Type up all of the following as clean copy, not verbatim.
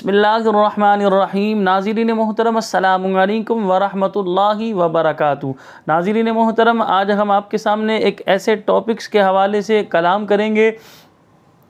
बिस्मिल्लाहिर्रहमानिर्रहीम। नाज़रीन मोहतरम अस्सलामु अलैकुम वरहमतुल्लाहि वबरकातुहू। नाज़रीन मोहतरम, आज हम आपके सामने एक ऐसे टॉपिक्स के हवाले से कलाम करेंगे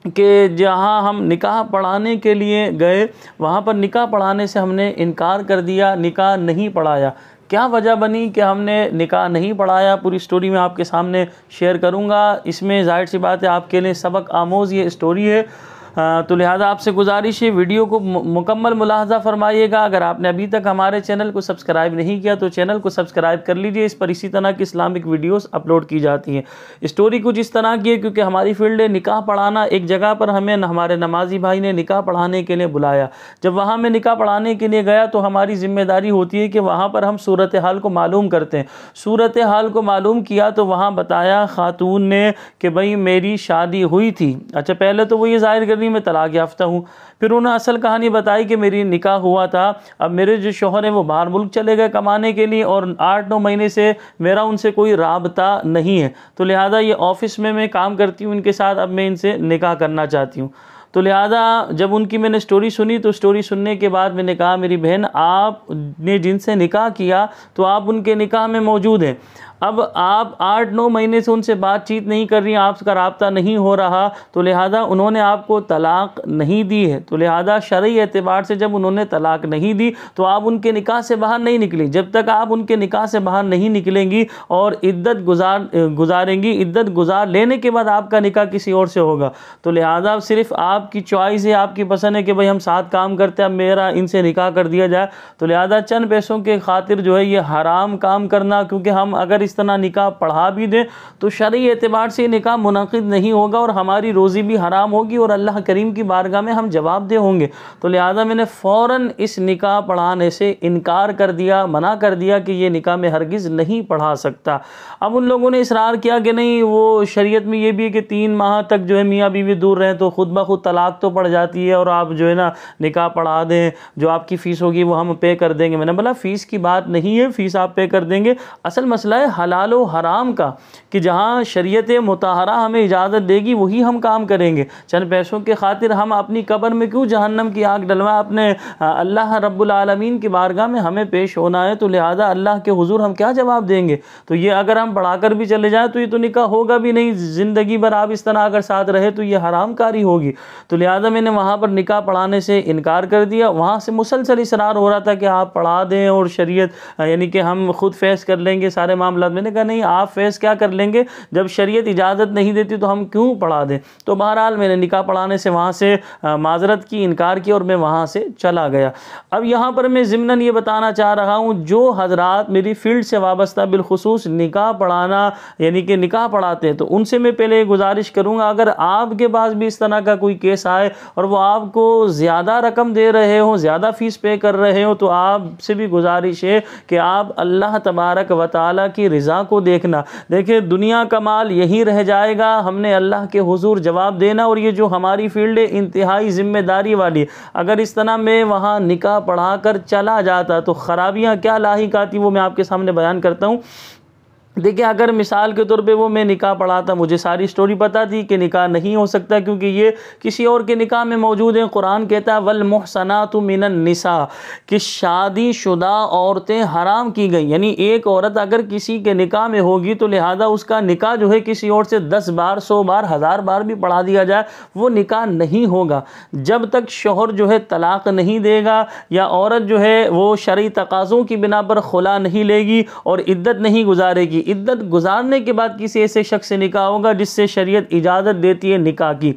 कि जहाँ हम निकाह पढ़ाने के लिए गए, वहाँ पर निकाह पढ़ाने से हमने इनकार कर दिया, निकाह नहीं पढ़ाया। क्या वजह बनी कि हमने निकाह नहीं पढ़ाया, पूरी स्टोरी मैं आपके सामने शेयर करूँगा। इसमें ज़ाहिर सी बात है आपके लिए सबक आमोज़ ये स्टोरी है, तो लिहाजा आपसे गुजारिश है वीडियो को मुकम्मल मुलाहजा फरमाइएगा। अगर आपने अभी तक हमारे चैनल को सब्सक्राइब नहीं किया तो चैनल को सब्सक्राइब कर लीजिए। इस पर इसी तरह की इस्लामिक वीडियोस अपलोड की जाती हैं। स्टोरी कुछ इस तरह की है, क्योंकि हमारी फील्ड है निकाह पढ़ाना। एक जगह पर हमें हमारे नमाजी भाई ने निकाह पढ़ाने के लिए बुलाया। जब वहाँ मैं निकाह पढ़ाने के लिए गया तो हमारी जिम्मेदारी होती है कि वहाँ पर हम सूरत हाल को मालूम करते हैं। सूरत हाल को मालूम किया तो वहाँ बताया खातून ने कि भाई मेरी शादी हुई थी। अच्छा, पहले तो वो ये जाहिर कर मैं तलाक याफ्ता हूँ। फिर उन्होंने असल कहानी बताई कि मेरी निकाह हुआ था, अब मेरे जो शौहर हैं वो बाहर मुल्क चले गए कमाने के लिए और 8-9 महीने से मेरा उनसे कोई राबता नहीं है। तो लिहाजा ये ऑफिस में मैं काम करती हूँ इनके साथ, अब मैं इनसे निकाह करना चाहती हूँ। तो लिहाजा जब उनकी मैंने स्टोरी सुनी तो स्टोरी सुनने के बाद मैंने कहा, मेरी बहन आपने जिनसे निकाह किया तो आप उनके निकाह में मौजूद हैं। अब आप 8-9 महीने से उनसे बातचीत नहीं कर रही, आपका राब्ता नहीं हो रहा, तो लिहाजा उन्होंने आपको तलाक नहीं दी है। तो लिहाजा शरई एतबार से जब उन्होंने तलाक नहीं दी तो आप उनके निकाह से बाहर नहीं निकली। जब तक आप उनके निकाह से बाहर नहीं निकलेंगी और इद्दत गुजारेंगी, इद्दत गुजार लेने के बाद आपका निकाह किसी और से होगा। तो लिहाजा सिर्फ आपकी चॉइस है, आपकी पसंद है कि भाई हम साथ काम करते हैं, अब मेरा इनसे निकाह कर दिया जाए। तो लिहाजा चंद पैसों के खातिर जो है ये हराम काम करना, क्योंकि हम अगर इस तरह निकाह पढ़ा भी दें तो शरई एतबार से निकाह मुनक़िद नहीं होगा और हमारी रोज़ी भी हराम होगी और अल्लाह करीम की बारगाह में हम जवाबदेह होंगे। तो लिहाजा मैंने फ़ौरन इस निकाह पढ़ाने से इनकार कर दिया, मना कर दिया कि ये निकाह में हरगिज़ नहीं पढ़ा सकता। अब उन लोगों ने इसरार किया कि नहीं, वो शरीयत में ये भी है कि 3 माह तक जो है मियाँ बीवी दूर रहें तो खुद ब खुद तलाक तो पड़ जाती है और आप जो है ना निकाह पढ़ा दें, जो आपकी फ़ीस होगी वो हम पे कर देंगे। मैंने बोला फ़ीस की बात नहीं है, फ़ीस आप पे कर देंगे। असल मसला है हलाल व हराम का, कि जहाँ शरीयत मुताहरा हमें इजाज़त देगी वही हम काम करेंगे। चंद पैसों के खातिर हम अपनी कब्र में क्यों जहन्नम की आग डलवाएं। अपने अल्लाह रब्बुल आलमीन की बारगाह में हमें पेश होना है, तो लिहाजा अल्लाह के हुजूर हम क्या जवाब देंगे। तो ये अगर हम बढ़ाकर भी चले जाएँ तो ये तो निकाह होगा भी नहीं, ज़िंदगी भर आप इस तरह अगर साथ रहे तो ये हराम कारी होगी। तो लिहाजा मैंने वहाँ पर निकाह पढ़ाने से इनकार कर दिया। वहाँ से मुसलसल इसरार हो रहा था कि आप पढ़ा दें और शरीयत यानी कि हम खुद फैस कर लेंगे सारे मामला। मैंने कहा नहीं, आप फैस क्या कर लेंगे, जब शरीयत इजाज़त नहीं देती तो हम क्यों पढ़ा दें। तो बहरहाल मैंने निकाह पढ़ाने से वहाँ से माजरत की, इनकार की और मैं वहाँ से चला गया। अब यहाँ पर मैं ज़िम्नन ये बताना चाह रहा हूँ, जो हजरात मेरी फील्ड से वाबस्ता बिलखुसूस निकाह पढ़ाना यानी कि निकाह पढ़ाते हैं, तो उनसे मैं पहले गुजारिश करूँगा, अगर आपके पास भी इस तरह का कोई केस आए और वो आपको ज़्यादा रकम दे रहे हो, ज़्यादा फ़ीस पे कर रहे हो, तो आपसे भी गुजारिश है कि आप अल्लाह तबारक व तआला की रज़ा को देखना। देखिए, दुनिया का माल यही रह जाएगा, हमने अल्लाह के हुजूर जवाब देना। और ये जो हमारी फील्ड है इंतहाई जिम्मेदारी वाली, अगर इस तरह मैं वहाँ निकाह पढ़ा कर चला जाता तो खराबियाँ क्या लाहिक आती वो मैं आपके सामने बयान करता हूँ। देखिए, अगर मिसाल के तौर पे वो मैं निकाह पढ़ाता, मुझे सारी स्टोरी पता थी कि निकाह नहीं हो सकता क्योंकि ये किसी और के निकाह में मौजूद है। कुरान कहता है वल मुहसनातु मिनन निसा, कि शादीशुदा औरतें हराम की गई। यानी एक औरत अगर किसी के निकाह में होगी तो लिहाजा उसका निकाह जो है किसी और से 10 बार, 100 बार, 1000 बार भी पढ़ा दिया जाए, वो निकाह नहीं होगा जब तक शौहर जो है तलाक नहीं देगा या औरत जो है वो शरई तकाज़ों की बिना पर खुला नहीं लेगी और इद्दत नहीं गुजारेगी। इद्दत गुजारने के बाद किसी ऐसे शख्स से निकाह होगा जिससे शरीयत इजाज़त देती है निकाह की।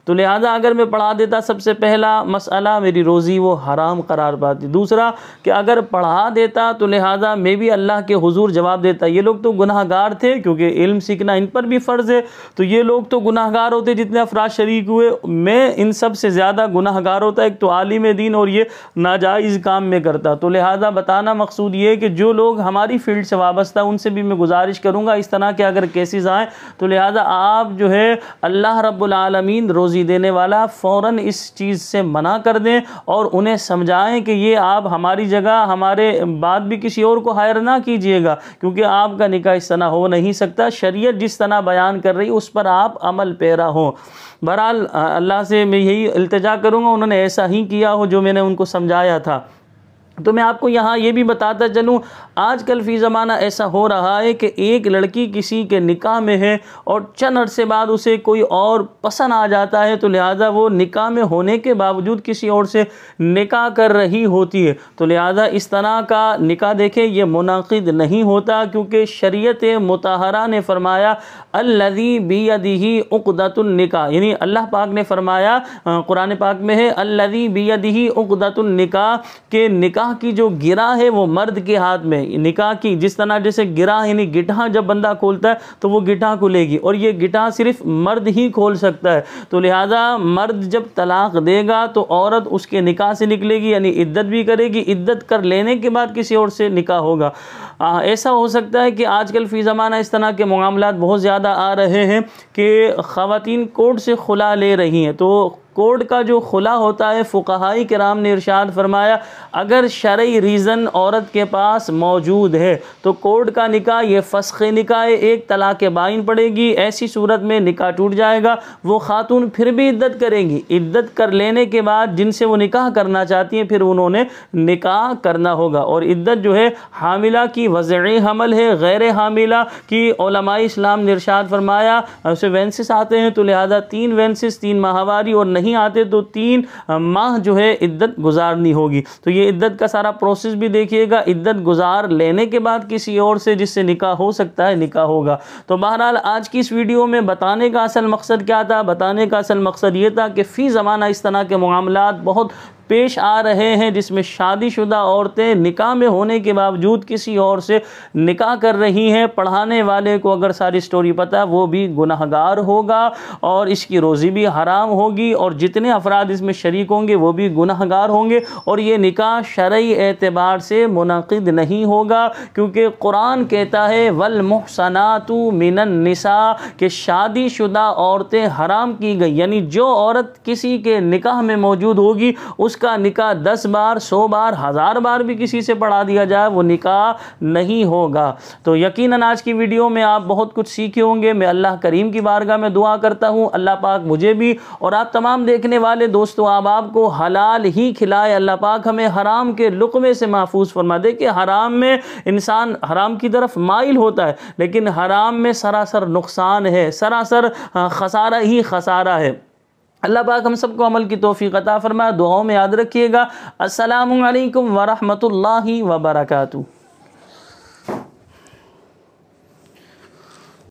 तो लिहाजा अगर मैं पढ़ा देता, सबसे पहला मसला मेरी रोज़ी वो हराम करार पाती। दूसरा कि अगर पढ़ा देता तो लिहाजा मैं भी अल्लाह के हुजूर जवाब देता। ये लोग तो गुनाहगार थे क्योंकि इल्म सीखना इन पर भी फ़र्ज़ है, तो ये लोग तो गुनाहगार होते जितने अफराद शरीक हुए। मैं इन सब से ज़्यादा गुनाहगार होता, एक तो आलिम दीन और ये नाजायज़ काम में करता। तो लिहाजा बताना मकसूद ये है कि जो लोग हमारी फील्ड से वाबस्ता उनसे भी मैं गुजारिश करूँगा, इस तरह के अगर केसेस आएँ तो लिहाजा आप जो है अल्लाह रब्बुल आलमीन रोज़ी रोज़ी देने वाला, फ़ौरन इस चीज़ से मना कर दें और उन्हें समझाएं कि ये आप हमारी जगह हमारे बाद भी किसी और को हायर ना कीजिएगा, क्योंकि आपका निकाह इस तरह हो नहीं सकता। शरीयत जिस तरह बयान कर रही उस पर आप अमल पैरा हो। बहरहाल अल्लाह से मैं यही इल्तिजा करूँगा उन्होंने ऐसा ही किया हो जो मैंने उनको समझाया था। तो मैं आपको यहाँ ये भी बताता चलूँ, आजकल फ़ी ज़माना ऐसा हो रहा है कि एक लड़की किसी के निकाह में है और चंद अरसे बाद उसे कोई और पसंद आ जाता है, तो लिहाजा वो निकाह में होने के बावजूद किसी और से निकाह कर रही होती है। तो लिहाजा इस तरह का निकाह देखें ये मुनाकिद नहीं होता, क्योंकि शरीयत मुताहरा ने फरमाया अल्लज़ी बियदिही उक़दतुन निकाह, यानी अल्लाह पाक ने फरमाया कुरान पाक में है अल्लज़ी बियदिही उक़दतुन निकाह, के निकाह की जो गिरा है वो मर्द के हाथ में। निकाह की जिस तरह जैसे गिरा यानी गिठा जब बंदा खोलता है तो वो गिठा खुलेगी, और ये गिठा सिर्फ मर्द ही खोल सकता है। तो लिहाजा मर्द जब तलाक देगा तो औरत उसके निकाह से निकलेगी, यानी इद्दत भी करेगी, इद्दत कर लेने के बाद किसी और से निकाह होगा। ऐसा हो सकता है कि आजकल फ़ी ज़माना इस तरह के मामलात बहुत ज़्यादा आ रहे हैं कि ख़वातीन कोर्ट से खुला ले रही हैं। तो कोर्ट का जो खुला होता है, फ़ुक़हाई किराम ने इरशाद फरमाया अगर शरई रीज़न औरत के पास मौजूद है तो कोर्ट का निकाह ये फ़स्ख़ निकाह है, एक तलाक़ बाइन पड़ेगी, ऐसी सूरत में निकाह टूट जाएगा। वो खातून फिर भी इद्दत करेंगी, इद्दत कर लेने के बाद जिनसे वो निकाह करना चाहती हैं फिर उन्होंने निकाह करना होगा। और इद्दत जो है हामिला की वज़ई हमल है, गैर हामिला की उलमाए इस्लाम ने इरशाद फरमाया उसे वेंसिस आते हैं तो लिहाजा 3 वेंसिस 3 माहवारी और नहीं आते तो 3 माह जो है इद्दत गुजारनी होगी। तो ये इद्दत का सारा प्रोसेस भी देखिएगा, इद्दत गुजार लेने के बाद किसी और से जिससे निकाह हो सकता है निकाह होगा। तो बहरहाल आज की इस वीडियो में बताने का असल मकसद क्या था, बताने का असल मकसद ये था कि फ़ी ज़माना इस तरह के मामलात बहुत पेश आ रहे हैं जिसमें शादीशुदा औरतें निकाह में होने के बावजूद किसी और से निकाह कर रही हैं। पढ़ाने वाले को अगर सारी स्टोरी पता है वो भी गुनहगार होगा और इसकी रोज़ी भी हराम होगी, और जितने अफराद इसमें शरीक होंगे वो भी गुनहगार होंगे, और ये निकाह शरई एतबार से मुनाकिद नहीं होगा, क्योंकि कुरान कहता है वल मुहसनातु मिनन निसा, के शादीशुदा औरतें हराम की गई, यानी जो औरत किसी के निकाह में मौजूद होगी उसका निकाह 10 बार 100 बार 1000 बार भी किसी से पढ़ा दिया जाए वो निकाह नहीं होगा। तो यकीनन आज की वीडियो में आप बहुत कुछ सीखे होंगे। मैं अल्लाह करीम की बारगाह में दुआ करता हूँ अल्लाह पाक मुझे भी और आप तमाम देखने वाले दोस्तों आप को हलाल ही खिलाए। अल्लाह पाक हमें हराम के लुक़मे से महफूज फरमा दे कि हराम में इंसान हराम की तरफ माइल होता है, लेकिन हराम में सरासर नुकसान है, सरासर खसारा ही खसारा है। अल्लाह पाक हम सबको अमल की तौफीक अता फरमाए। दुआओं में याद रखिएगा। अस्सलामु अलैकुम व रहमतुल्लाहि व बरकातुहू।